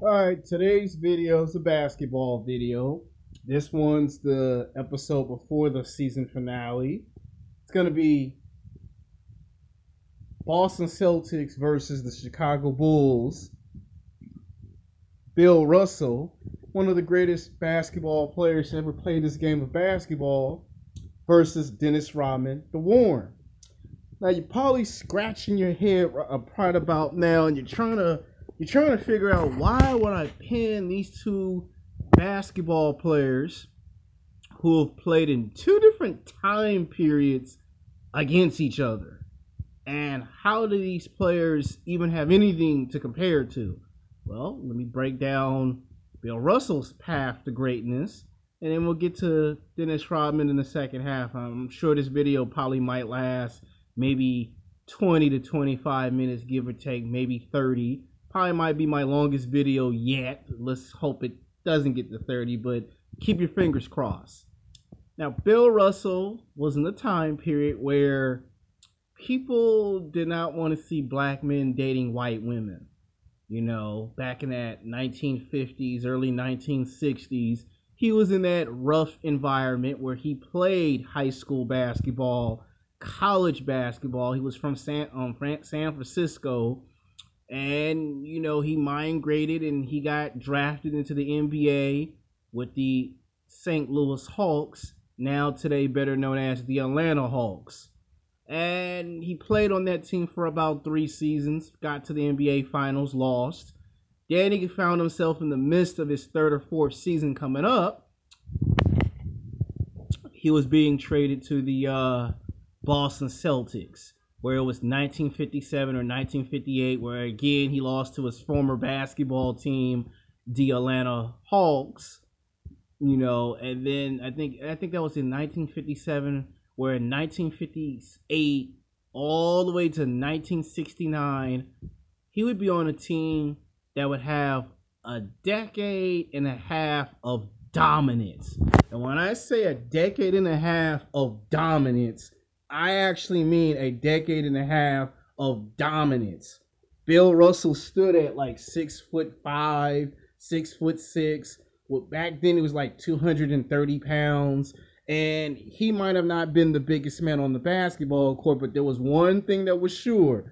Alright, today's video is a basketball video. This one's the episode before the season finale. It's going to be Boston Celtics versus the Chicago Bulls. Bill Russell, one of the greatest basketball players to ever play this game of basketball, versus Dennis Rodman, the Warren. Now you're probably scratching your head right about now, and you're trying to figure out why would I pin these two basketball players who have played in two different time periods against each other, and how do these players even have anything to compare to? Well, let me break down Bill Russell's path to greatness, and then we'll get to Dennis Rodman in the second half. I'm sure this video probably might last maybe 20 to 25 minutes, give or take, maybe 30. Probably might be my longest video yet. Let's hope it doesn't get to 30, but keep your fingers crossed. Now, Bill Russell was in the time period where people did not want to see black men dating white women. You know, back in that 1950s, early 1960s, he was in that rough environment where he played high school basketball, college basketball. He was from San Francisco, and you know, he migrated and he got drafted into the NBA with the St. Louis Hawks, now today better known as the Atlanta Hawks. And he played on that team for about 3 seasons, got to the NBA Finals, lost. Then he found himself in the midst of his 3rd or 4th season coming up. He was being traded to the Boston Celtics, where it was 1957 or 1958, where again he lost to his former basketball team, the Atlanta Hawks. You know, and then I think that was in 1957, where in 1958 all the way to 1969, he would be on a team that would have a decade and a half of dominance. And when I say a decade and a half of dominance, I actually mean a decade and a half of dominance. Bill Russell stood at like 6'5", 6'6". Well, back then it was like 230 pounds. And he might have not been the biggest man on the basketball court, but there was one thing that was sure.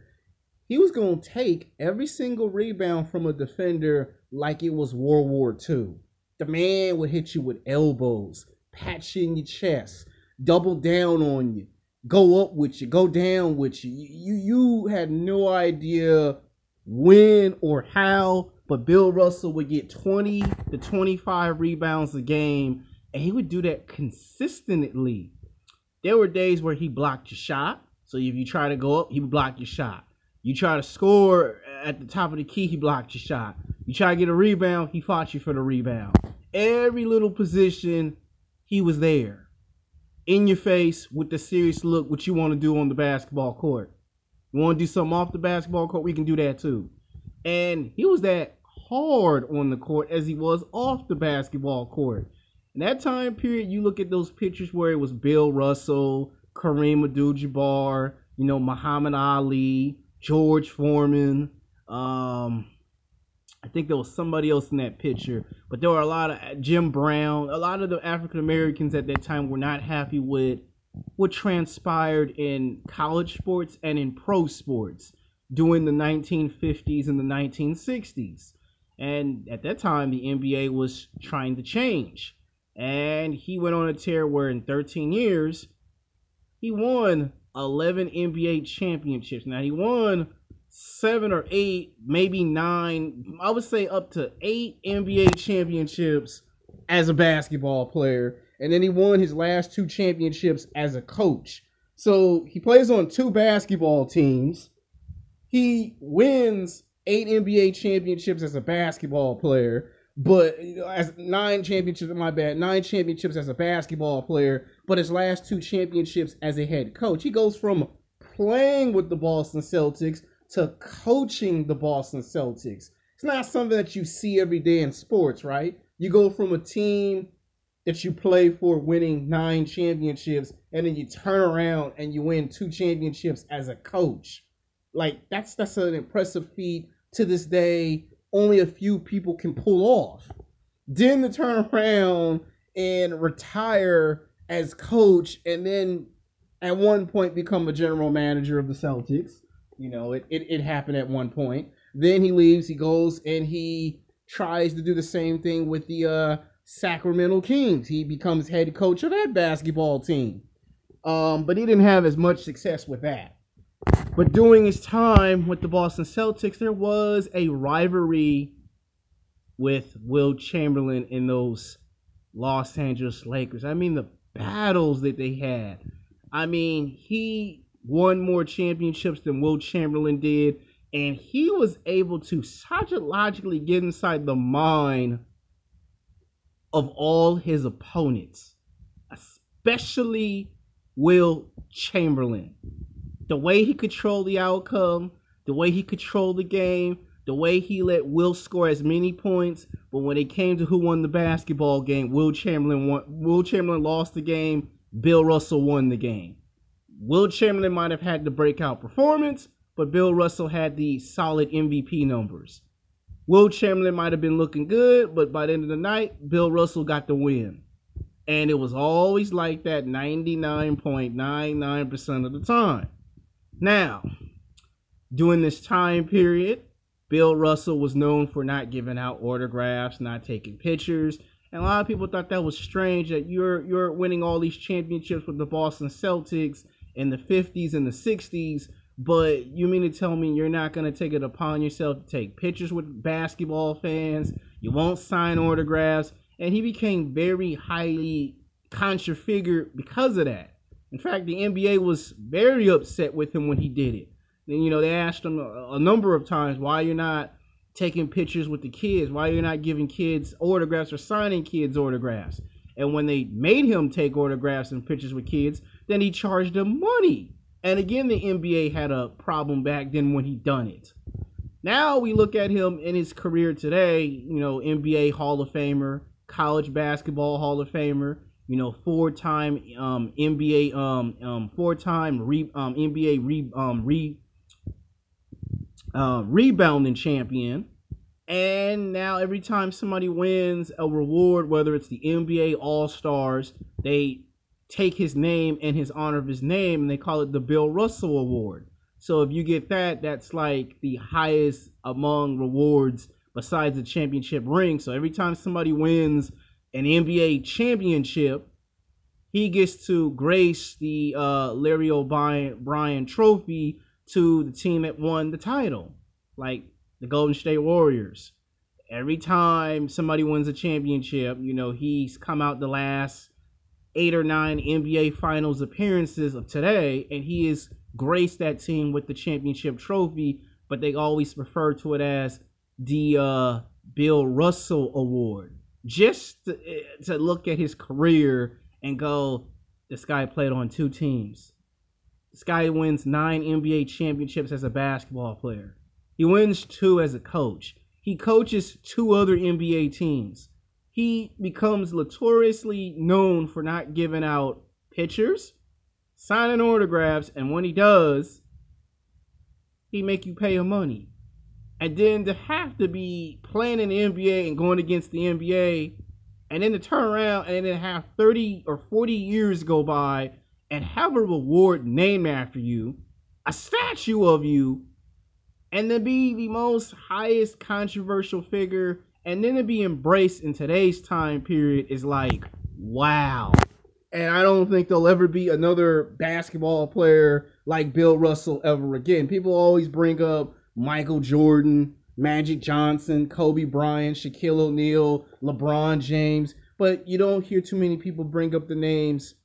He was going to take every single rebound from a defender like it was World War II. The man would hit you with elbows, pat you in your chest, double down on you, go up with you, go down with you. You had no idea when or how, but Bill Russell would get 20 to 25 rebounds a game, and he would do that consistently. There were days where he blocked your shot. So if you try to go up, he would block your shot. You try to score at the top of the key, he blocked your shot. You try to get a rebound, he fought you for the rebound. Every little position, he was there. In your face with the serious look, what you want to do on the basketball court. You want to do something off the basketball court, we can do that too. And he was that hard on the court as he was off the basketball court. In that time period, you look at those pictures where it was Bill Russell, Kareem Abdul-Jabbar, you know, Muhammad Ali, George Foreman. I think there was somebody else in that picture, but there were a lot of Jim Brown. A lot of the African Americans at that time were not happy with what transpired in college sports and in pro sports during the 1950s and the 1960s. And at that time, the NBA was trying to change. And he went on a tear where in 13 years, he won 11 NBA championships. Now, he won 7 or 8, maybe 9, I would say up to 8 NBA championships as a basketball player. And then he won his last 2 championships as a coach. So he plays on 2 basketball teams. He wins 8 NBA championships as a basketball player. But as 9 championships, 9 championships as a basketball player, but his last 2 championships as a head coach. He goes from playing with the Boston Celtics to coaching the Boston Celtics. It's not something that you see every day in sports, right? You go from a team that you play for winning 9 championships, and then you turn around and you win 2 championships as a coach. Like, that's an impressive feat. To this day, only a few people can pull off. Then to turn around and retire as coach, and then at one point become a general manager of the Celtics. You know, it happened at one point. Then he leaves, he goes, and he tries to do the same thing with the Sacramento Kings. He becomes head coach of that basketball team. But he didn't have as much success with that. But during his time with the Boston Celtics, there was a rivalry with Will Chamberlain and those Los Angeles Lakers. I mean, the battles that they had. I mean, he won more championships than Will Chamberlain did, and he was able to psychologically get inside the mind of all his opponents, especially Will Chamberlain. The way he controlled the outcome, the way he controlled the game, the way he let Will score as many points, but when it came to who won the basketball game, Will Chamberlain lost the game, Bill Russell won the game. Will Chamberlain might have had the breakout performance, but Bill Russell had the solid MVP numbers. Will Chamberlain might have been looking good, but by the end of the night, Bill Russell got the win. And it was always like that 99.99% of the time. Now, during this time period, Bill Russell was known for not giving out autographs, not taking pictures. And a lot of people thought that was strange, that you're winning all these championships with the Boston Celtics in the 50s and the 60s, but you mean to tell me you're not going to take it upon yourself to take pictures with basketball fans? You won't sign autographs? And he became very highly contra figure because of that. In fact, the NBA was very upset with him when he did it. And, you know, they asked him a number of times why you're not taking pictures with the kids, why you're not giving kids autographs or signing kids autographs. And when they made him take autographs and pictures with kids, then he charged them money. And again, the NBA had a problem back then when he done it. Now we look at him in his career today, you know, NBA Hall of Famer, college basketball Hall of Famer, you know, four-time NBA rebounding champion. And now every time somebody wins a reward, whether it's the NBA All-Stars, they take his name and his honor of his name, and they call it the Bill Russell Award. So if you get that, that's like the highest among rewards besides the championship ring. So every time somebody wins an NBA championship, he gets to grace the Larry O'Brien trophy to the team that won the title, like the Golden State Warriors. Every time somebody wins a championship, you know, he's come out the last 8 or 9 NBA Finals appearances of today, and he has graced that team with the championship trophy, but they always refer to it as the Bill Russell Award. Just to look at his career and go, this guy played on 2 teams. This guy wins 9 NBA championships as a basketball player. He wins 2 as a coach. He coaches 2 other NBA teams. He becomes notoriously known for not giving out pictures, signing autographs, and when he does, he make you pay him money. And then to have to be playing in the NBA and going against the NBA, and then to turn around and then have 30 or 40 years go by and have a reward named after you, a statue of you, and to be the most highest controversial figure, and then to be embraced in today's time period is like, wow. And I don't think there'll ever be another basketball player like Bill Russell ever again. People always bring up Michael Jordan, Magic Johnson, Kobe Bryant, Shaquille O'Neal, LeBron James, but you don't hear too many people bring up the names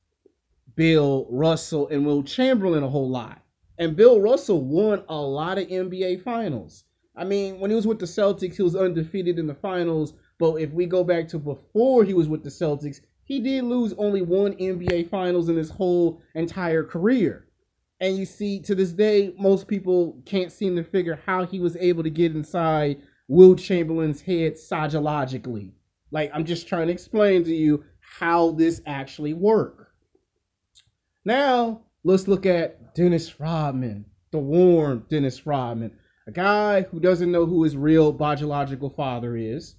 Bill Russell and Will Chamberlain a whole lot. And Bill Russell won a lot of NBA finals. I mean, when he was with the Celtics, he was undefeated in the finals. But if we go back to before he was with the Celtics, he did lose only 1 NBA finals in his whole entire career. And you see, to this day, most people can't seem to figure how he was able to get inside Will Chamberlain's head psychologically. Like, I'm just trying to explain to you how this actually worked. Now, let's look at Dennis Rodman, the warm Dennis Rodman. a guy who doesn't know who his real biological father is,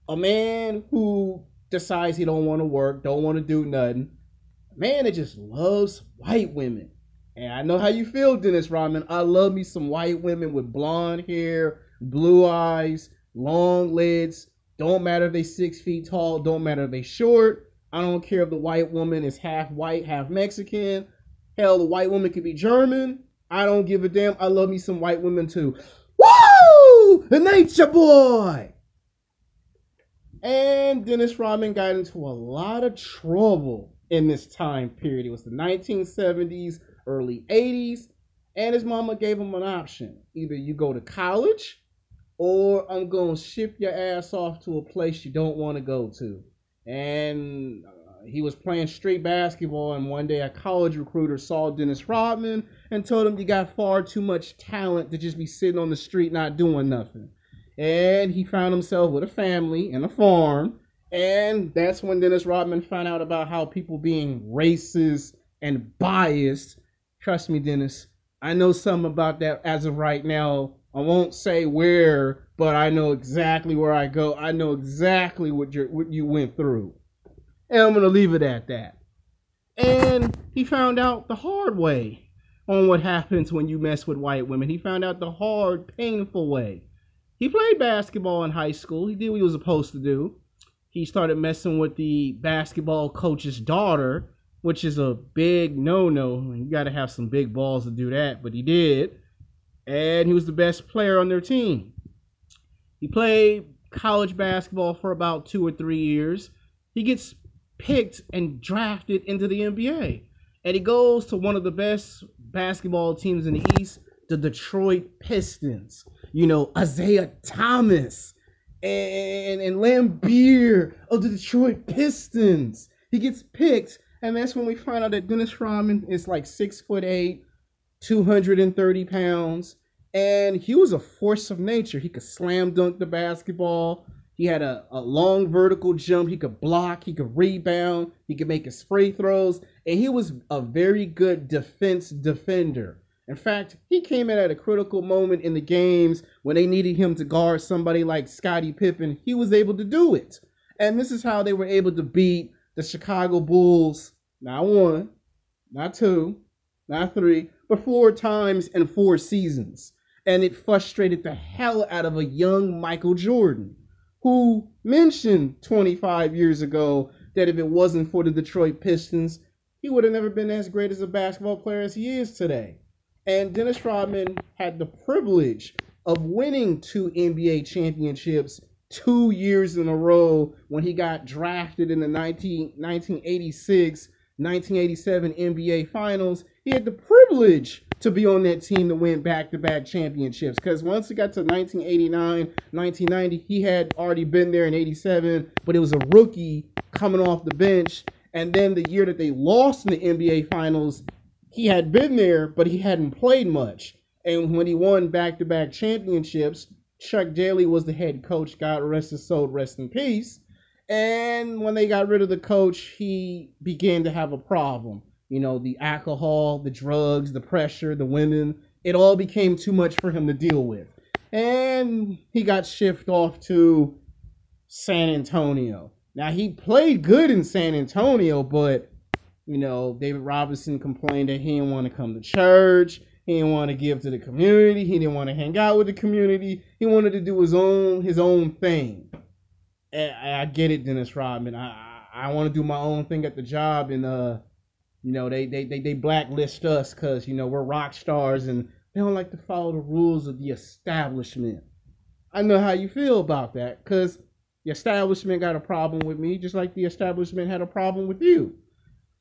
a man who decides he don't want to work, don't want to do nothing, a man that just loves white women. And I know how you feel, Dennis Rodman. I love me some white women with blonde hair, blue eyes, long legs. Don't matter if they 6 feet tall. Don't matter if they short. I don't care if the white woman is half white, half Mexican. Hell, the white woman could be German. I don't give a damn. I love me some white women too. Woo! The nature boy! And Dennis Rodman got into a lot of trouble in this time period. It was the 1970s, early 80s. And his mama gave him an option. Either you go to college, or I'm going to ship your ass off to a place you don't want to go to. And he was playing street basketball, and one day a college recruiter saw Dennis Rodman and told him you got far too much talent to just be sitting on the street not doing nothing. And he found himself with a family and a farm. And that's when Dennis Rodman found out about how people being racist and biased. Trust me, Dennis, I know something about that as of right now. I won't say where, but I know exactly where I go. I know exactly what you went through. And I'm going to leave it at that. And he found out the hard way on what happens when you mess with white women. He found out the hard, painful way. He played basketball in high school. He did what he was supposed to do. He started messing with the basketball coach's daughter, which is a big no-no. You got to have some big balls to do that, but he did. And he was the best player on their team. He played college basketball for about 2 or 3 years. He gets picked and drafted into the NBA. And he goes to one of the best basketball teams in the East, the Detroit Pistons. You know, Isaiah Thomas and Lambeer of the Detroit Pistons. He gets picked, and that's when we find out that Dennis Rodman is like 6'8", 230 pounds, and he was a force of nature. He could slam dunk the basketball. He had a long vertical jump. He could block. He could rebound. He could make his free throws, and he was a very good defender. In fact, he came in at a critical moment in the games when they needed him to guard somebody like Scottie Pippen. He was able to do it. And this is how they were able to beat the Chicago Bulls, not 1, not 2, not 3, but 4 times in 4 seasons. And it frustrated the hell out of a young Michael Jordan, who mentioned 25 years ago that if it wasn't for the Detroit Pistons, he would have never been as great as a basketball player as he is today. And Dennis Rodman had the privilege of winning 2 NBA championships 2 years in a row when he got drafted in the 1986-1987 NBA Finals. He had the privilege to be on that team that win back-to-back championships, because once he got to 1989, 1990, he had already been there in 87, but it was a rookie coming off the bench. And then the year that they lost in the NBA Finals, he had been there, but he hadn't played much. And when he won back-to-back championships, Chuck Daly was the head coach. God rest his soul, rest in peace. And when they got rid of the coach, he began to have a problem. You know, the alcohol, the drugs, the pressure, the women, it all became too much for him to deal with. And he got shipped off to San Antonio. Now, he played good in San Antonio, but you know, David Robinson complained that he didn't want to come to church. He didn't want to give to the community. He didn't want to hang out with the community. He wanted to do his own thing. And I get it, Dennis Rodman. I want to do my own thing at the job, and you know, they blacklist us because, you know, we're rock stars and they don't like to follow the rules of the establishment. I know how you feel about that, because the establishment got a problem with me, just like the establishment had a problem with you.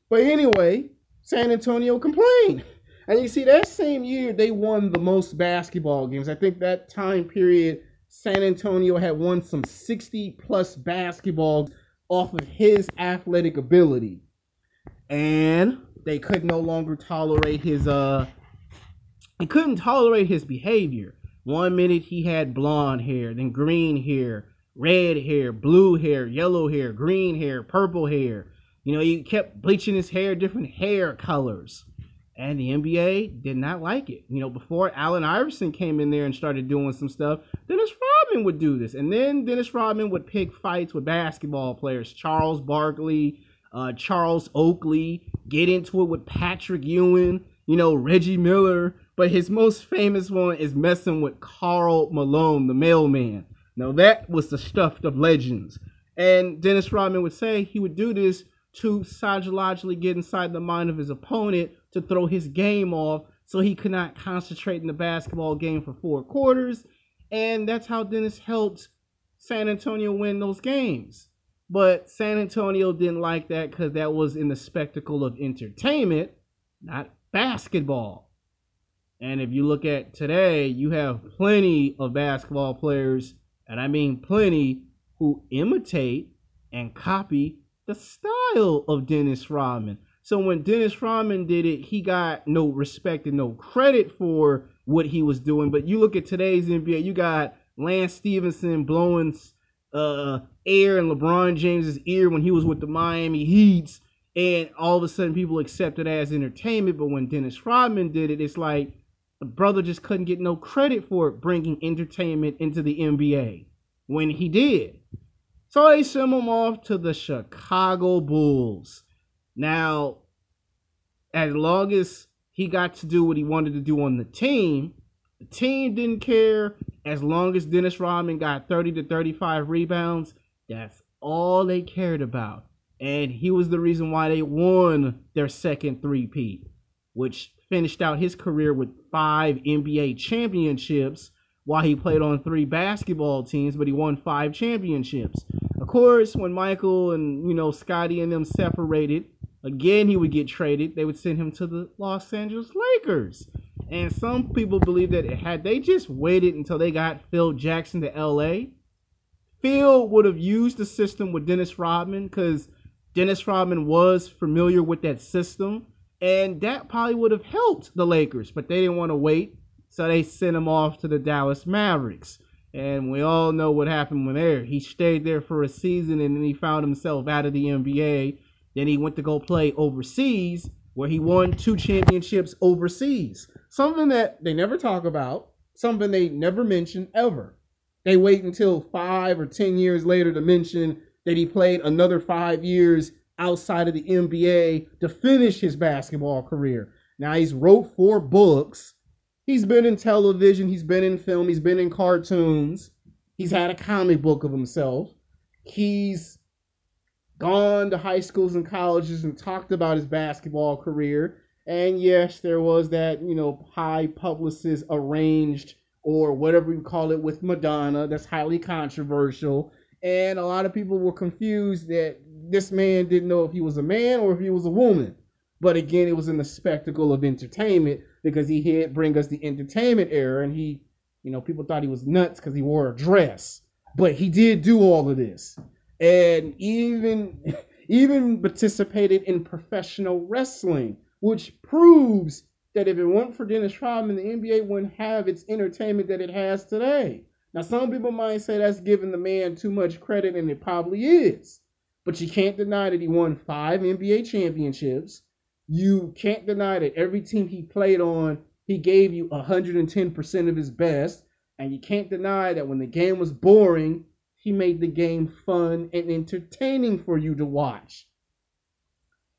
But anyway, San Antonio complained. And you see, that same year, they won the most basketball games. I think that time period, San Antonio had won some 60-plus basketballs off of his athletic ability. And they could no longer tolerate his, they couldn't tolerate his behavior. 1 minute he had blonde hair, then green hair, red hair, blue hair, yellow hair, green hair, purple hair. You know, he kept bleaching his hair, different hair colors. And the NBA did not like it. Before Allen Iverson came in there and started doing some stuff, Dennis Rodman would do this. And then Dennis Rodman would pick fights with basketball players. Charles Barkley, Charles Oakley, get into it with Patrick Ewing, Reggie Miller. But his most famous one is messing with Karl Malone, the mailman. Now that was the stuff of legends. And Dennis Rodman would say he would do this to psychologically get inside the mind of his opponent to throw his game off so he could not concentrate in the basketball game for 4 quarters. And that's how Dennis helped San Antonio win those games. But San Antonio didn't like that because that was in the spectacle of entertainment, not basketball. And if you look at today, you have plenty of basketball players, and I mean plenty, who imitate and copy the style of Dennis Rodman. So when Dennis Rodman did it, he got no respect and no credit for what he was doing. But you look at today's NBA, you got Lance Stevenson blowing air in LeBron James's ear when he was with the Miami Heat, and all of a sudden people accept it as entertainment. But when Dennis Rodman did it, it's like the brother just couldn't get no credit for it, bringing entertainment into the NBA when he did. So they sent him off to the Chicago Bulls. Now, as long as he got to do what he wanted to do on the team didn't care. As long as Dennis Rodman got 30 to 35 rebounds, that's all they cared about. And he was the reason why they won their second three-peat, which finished out his career with 5 NBA championships while he played on 3 basketball teams, but he won 5 championships. Of course, when Michael and, Scottie and them separated, again, he would get traded. They would send him to the Los Angeles Lakers. And some people believe that had they just waited until they got Phil Jackson to LA, Phil would have used the system with Dennis Rodman because Dennis Rodman was familiar with that system. And that probably would have helped the Lakers, but they didn't want to wait. So they sent him off to the Dallas Mavericks. And we all know what happened when there. He stayed there for a season and then he found himself out of the NBA. Then he went to go play overseas, where he won 2 championships overseas. Something that they never talk about, something they never mention ever. They wait until 5 or 10 years later to mention that he played another 5 years outside of the NBA to finish his basketball career. Now, he's wrote 4 books. He's been in television. He's been in film. He's been in cartoons. He's had a comic book of himself. He's gone to high schools and colleges and talked about his basketball career. And yes, there was that, high publicist arranged or whatever you call it with Madonna. That's highly controversial. And a lot of people were confused that this man didn't know if he was a man or if he was a woman. But again, it was in the spectacle of entertainment because he had bring us the entertainment era. And he, people thought he was nuts because he wore a dress. But he did do all of this. And even participated in professional wrestling, which proves that if it weren't for Dennis Rodman, the NBA wouldn't have its entertainment that it has today. Now, some people might say that's giving the man too much credit, and it probably is. But you can't deny that he won 5 NBA championships. You can't deny that every team he played on, he gave you 110% of his best. And you can't deny that when the game was boring, he made the game fun and entertaining for you to watch.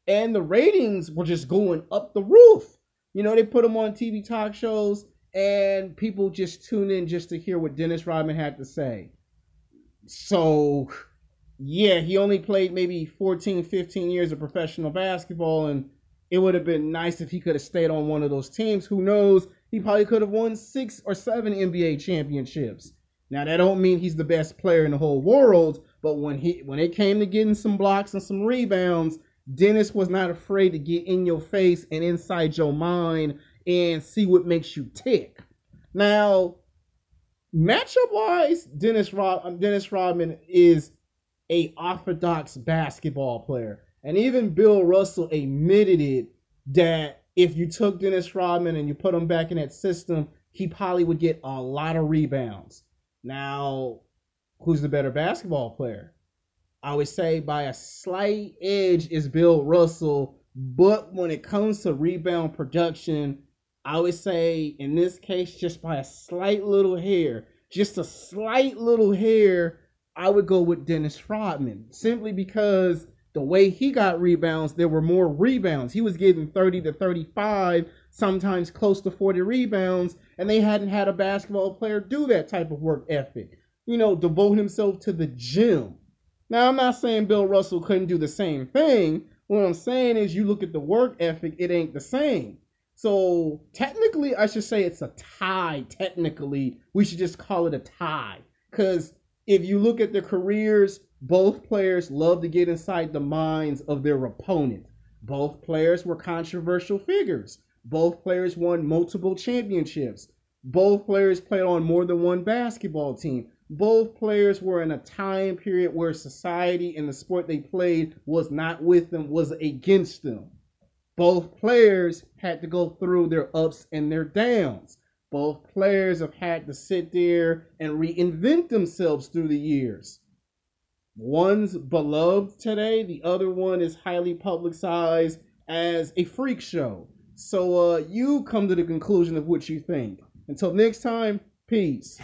And the ratings were just going up the roof. They put him on TV talk shows and people just tune in just to hear what Dennis Rodman had to say. So, yeah, he only played maybe 14, 15 years of professional basketball, and it would have been nice if he could have stayed on one of those teams. Who knows? He probably could have won 6 or 7 NBA championships. Now, that don't mean he's the best player in the whole world, but when it came to getting some blocks and some rebounds, Dennis was not afraid to get in your face and inside your mind and see what makes you tick. Now, matchup-wise, Dennis Rodman is a orthodox basketball player. And even Bill Russell admitted it, that if you took Dennis Rodman and you put him back in that system, he probably would get a lot of rebounds. Now, who's the better basketball player? I would say by a slight edge is Bill Russell, But when it comes to rebound production, I would say in this case, just by a slight little hair, just a slight little hair, I would go with Dennis Rodman. Simply because the way he got rebounds, there were more rebounds. He was getting 30 to 35, sometimes close to 40 rebounds, and they hadn't had a basketball player do that type of work ethic. Devote himself to the gym. Now, I'm not saying Bill Russell couldn't do the same thing. What I'm saying is you look at the work ethic, it ain't the same. So technically, I should say it's a tie. Technically, we should just call it a tie. Because if you look at their careers, both players love to get inside the minds of their opponent. Both players were controversial figures. Both players won multiple championships. Both players played on more than one basketball team. Both players were in a time period where society and the sport they played was not with them, was against them. Both players had to go through their ups and their downs. Both players have had to sit there and reinvent themselves through the years. One's beloved today, the other one is highly publicized as a freak show. So you come to the conclusion of what you think. Until next time, peace.